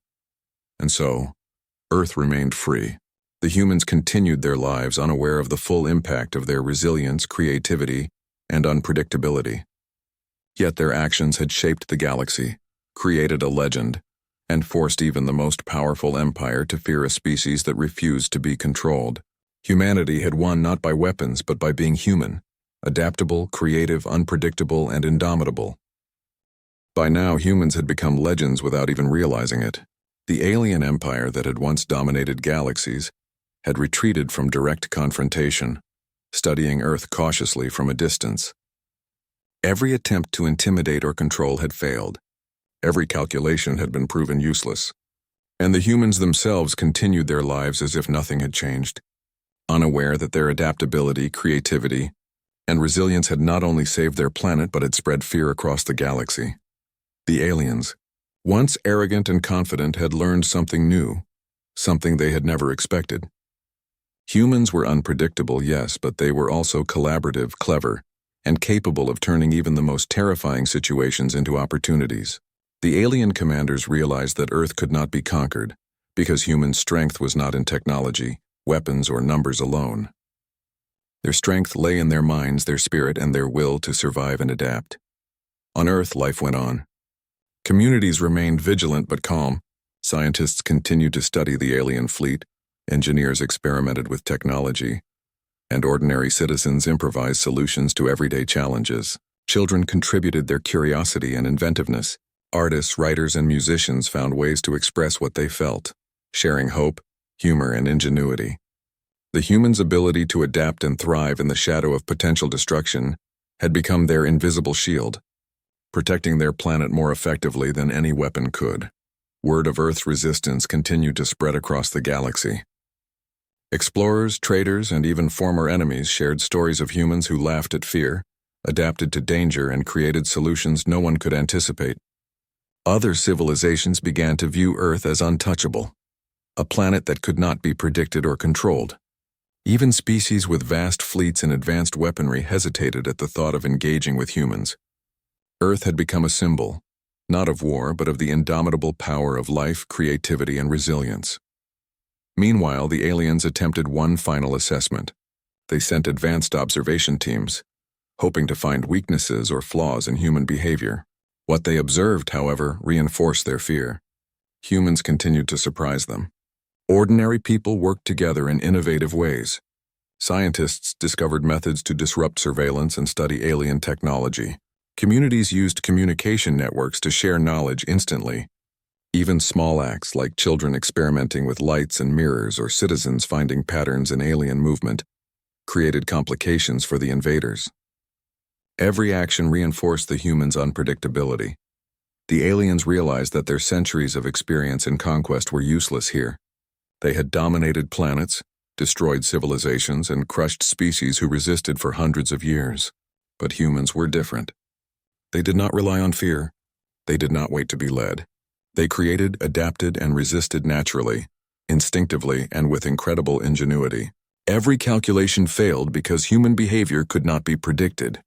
And so, Earth remained free. The humans continued their lives unaware of the full impact of their resilience, creativity, and unpredictability. Yet their actions had shaped the galaxy, created a legend, and forced even the most powerful empire to fear a species that refused to be controlled. Humanity had won not by weapons but by being human, adaptable, creative, unpredictable, and indomitable. By now, humans had become legends without even realizing it. The alien empire that had once dominated galaxies had retreated from direct confrontation, studying Earth cautiously from a distance. Every attempt to intimidate or control had failed. Every calculation had been proven useless. And the humans themselves continued their lives as if nothing had changed, unaware that their adaptability, creativity, and resilience had not only saved their planet but had spread fear across the galaxy. The aliens, once arrogant and confident, had learned something new, something they had never expected. Humans were unpredictable, yes, but they were also collaborative, clever, and capable of turning even the most terrifying situations into opportunities. The alien commanders realized that Earth could not be conquered, because human strength was not in technology, weapons, or numbers alone. Their strength lay in their minds, their spirit, and their will to survive and adapt. On Earth, life went on. Communities remained vigilant but calm. Scientists continued to study the alien fleet, engineers experimented with technology, and ordinary citizens improvised solutions to everyday challenges. Children contributed their curiosity and inventiveness. Artists, writers, and musicians found ways to express what they felt, sharing hope, humor, and ingenuity. The humans' ability to adapt and thrive in the shadow of potential destruction had become their invisible shield, protecting their planet more effectively than any weapon could. Word of Earth's resistance continued to spread across the galaxy. Explorers, traders, and even former enemies shared stories of humans who laughed at fear, adapted to danger, and created solutions no one could anticipate. Other civilizations began to view Earth as untouchable, a planet that could not be predicted or controlled. Even species with vast fleets and advanced weaponry hesitated at the thought of engaging with humans. Earth had become a symbol, not of war, but of the indomitable power of life, creativity, and resilience. Meanwhile, the aliens attempted one final assessment. They sent advanced observation teams, hoping to find weaknesses or flaws in human behavior. What they observed, however, reinforced their fear. Humans continued to surprise them. Ordinary people worked together in innovative ways. Scientists discovered methods to disrupt surveillance and study alien technology. Communities used communication networks to share knowledge instantly. Even small acts like children experimenting with lights and mirrors or citizens finding patterns in alien movement created complications for the invaders. Every action reinforced the humans' unpredictability. The aliens realized that their centuries of experience and conquest were useless here. They had dominated planets, destroyed civilizations, and crushed species who resisted for hundreds of years. But humans were different. They did not rely on fear. They did not wait to be led. They created, adapted, and resisted naturally, instinctively, and with incredible ingenuity. Every calculation failed because human behavior could not be predicted.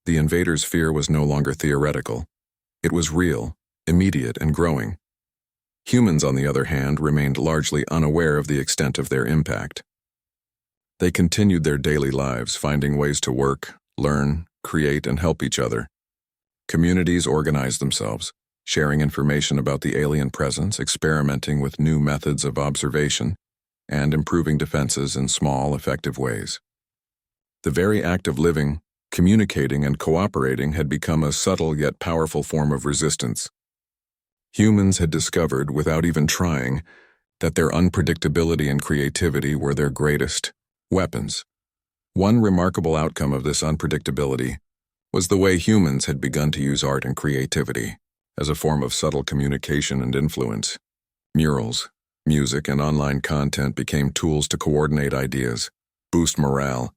The invaders' fear was no longer theoretical. It was real, immediate, and growing. Humans, on the other hand, remained largely unaware of the extent of their impact. They continued their daily lives, finding ways to work, learn, create, and help each other. Communities organized themselves, sharing information about the alien presence, experimenting with new methods of observation, and improving defenses in small, effective ways. The very act of living, communicating, and cooperating had become a subtle yet powerful form of resistance. Humans had discovered, without even trying, that their unpredictability and creativity were their greatest weapons. One remarkable outcome of this unpredictability was the way humans had begun to use art and creativity as a form of subtle communication and influence. Murals, music, and online content became tools to coordinate ideas, boost morale,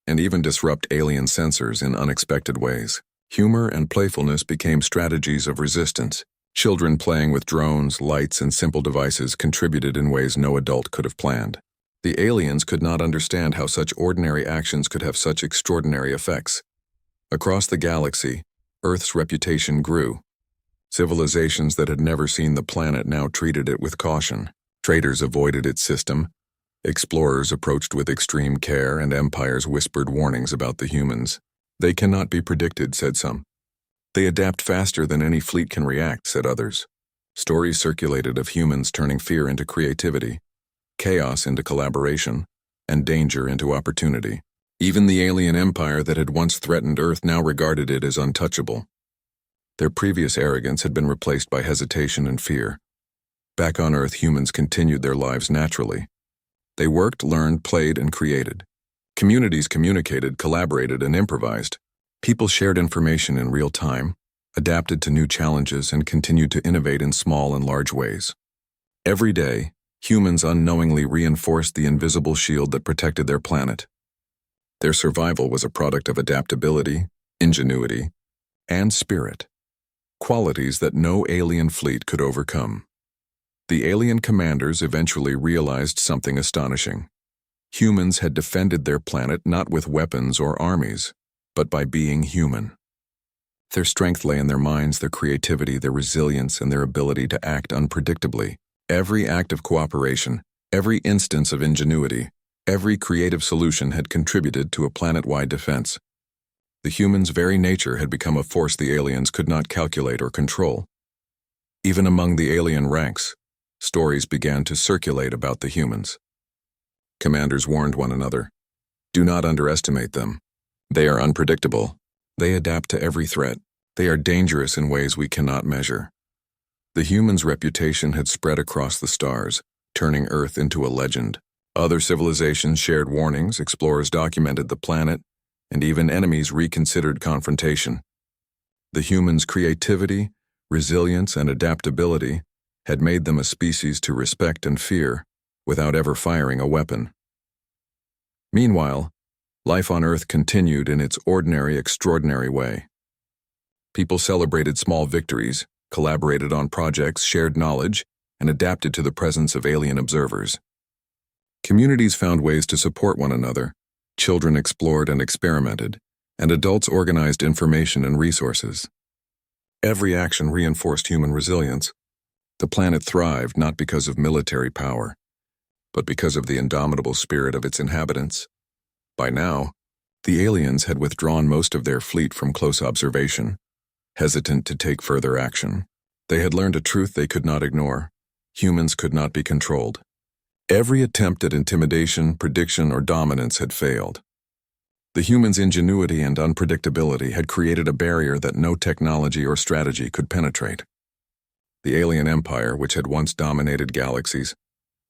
and even disrupt alien sensors in unexpected ways. Humor and playfulness became strategies of resistance. Children playing with drones, lights, and simple devices contributed in ways no adult could have planned. The aliens could not understand how such ordinary actions could have such extraordinary effects. Across the galaxy, Earth's reputation grew. Civilizations that had never seen the planet now treated it with caution. Traders avoided its system. Explorers approached with extreme care, and empires whispered warnings about the humans. They cannot be predicted, said some. They adapt faster than any fleet can react, said others. Stories circulated of humans turning fear into creativity, chaos into collaboration, and danger into opportunity. Even the alien empire that had once threatened Earth now regarded it as untouchable. Their previous arrogance had been replaced by hesitation and fear. Back on Earth, humans continued their lives naturally. They worked, learned, played, and created. Communities communicated, collaborated, and improvised. People shared information in real time, adapted to new challenges, and continued to innovate in small and large ways. Every day, humans unknowingly reinforced the invisible shield that protected their planet. Their survival was a product of adaptability, ingenuity, and spirit, qualities that no alien fleet could overcome. The alien commanders eventually realized something astonishing. Humans had defended their planet not with weapons or armies, but by being human. Their strength lay in their minds, their creativity, their resilience, and their ability to act unpredictably. Every act of cooperation, every instance of ingenuity, every creative solution had contributed to a planet-wide defense. The human's very nature had become a force the aliens could not calculate or control. Even among the alien ranks, stories began to circulate about the humans. Commanders warned one another, "Do not underestimate them. They are unpredictable. They adapt to every threat. They are dangerous in ways we cannot measure." The humans' reputation had spread across the stars, turning Earth into a legend. Other civilizations shared warnings, explorers documented the planet, and even enemies reconsidered confrontation. The humans' creativity, resilience, and adaptability had made them a species to respect and fear without ever firing a weapon. Meanwhile, life on Earth continued in its ordinary, extraordinary way. People celebrated small victories, collaborated on projects, shared knowledge, and adapted to the presence of alien observers. Communities found ways to support one another, children explored and experimented, and adults organized information and resources. Every action reinforced human resilience. The planet thrived not because of military power, but because of the indomitable spirit of its inhabitants. By now, the aliens had withdrawn most of their fleet from close observation, hesitant to take further action. They had learned a truth they could not ignore. Humans could not be controlled. Every attempt at intimidation, prediction, or dominance had failed. The humans' ingenuity and unpredictability had created a barrier that no technology or strategy could penetrate. The alien empire, which had once dominated galaxies,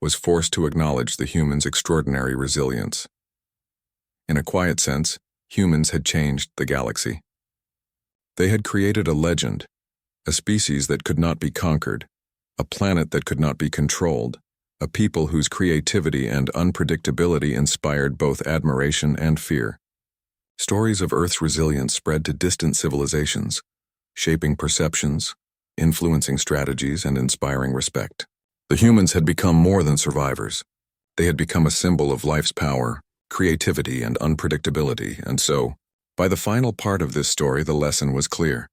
was forced to acknowledge the humans' extraordinary resilience. In a quiet sense, humans had changed the galaxy. They had created a legend, a species that could not be conquered, a planet that could not be controlled, a people whose creativity and unpredictability inspired both admiration and fear. Stories of Earth's resilience spread to distant civilizations, shaping perceptions, influencing strategies and inspiring respect. The humans had become more than survivors. They had become a symbol of life's power, creativity, and unpredictability, and so, by the final part of this story, the lesson was clear.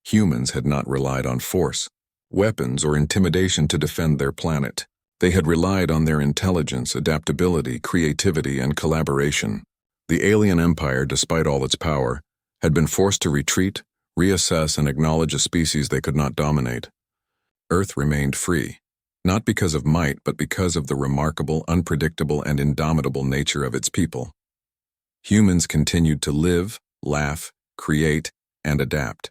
Humans had not relied on force, weapons, or intimidation to defend their planet. They had relied on their intelligence, adaptability, creativity, and collaboration. The alien empire, despite all its power, had been forced to retreat, reassess, and acknowledge a species they could not dominate. Earth remained free, not because of might, but because of the remarkable, unpredictable, and indomitable nature of its people. Humans continued to live, laugh, create, and adapt.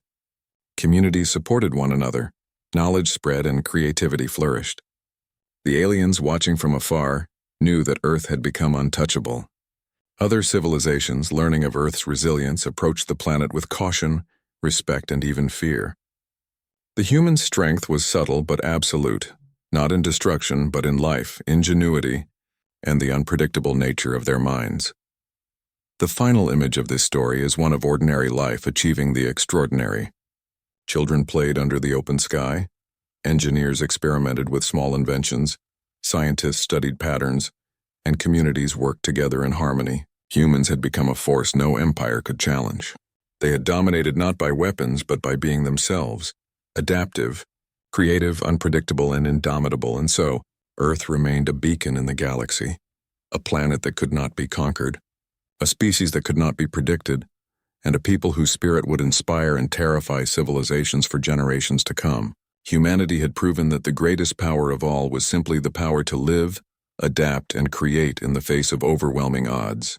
Communities supported one another, knowledge spread, and creativity flourished. The aliens, watching from afar, knew that Earth had become untouchable. Other civilizations, learning of Earth's resilience, approached the planet with caution, respect, and even fear. The human strength was subtle but absolute, not in destruction but in life, ingenuity, and the unpredictable nature of their minds. The final image of this story is one of ordinary life achieving the extraordinary. Children played under the open sky, engineers experimented with small inventions, scientists studied patterns, and communities worked together in harmony. Humans had become a force no empire could challenge. They had dominated not by weapons but by being themselves, adaptive, creative, unpredictable, and indomitable, and so Earth remained a beacon in the galaxy, a planet that could not be conquered, a species that could not be predicted, and a people whose spirit would inspire and terrify civilizations for generations to come. Humanity had proven that the greatest power of all was simply the power to live, adapt, and create in the face of overwhelming odds.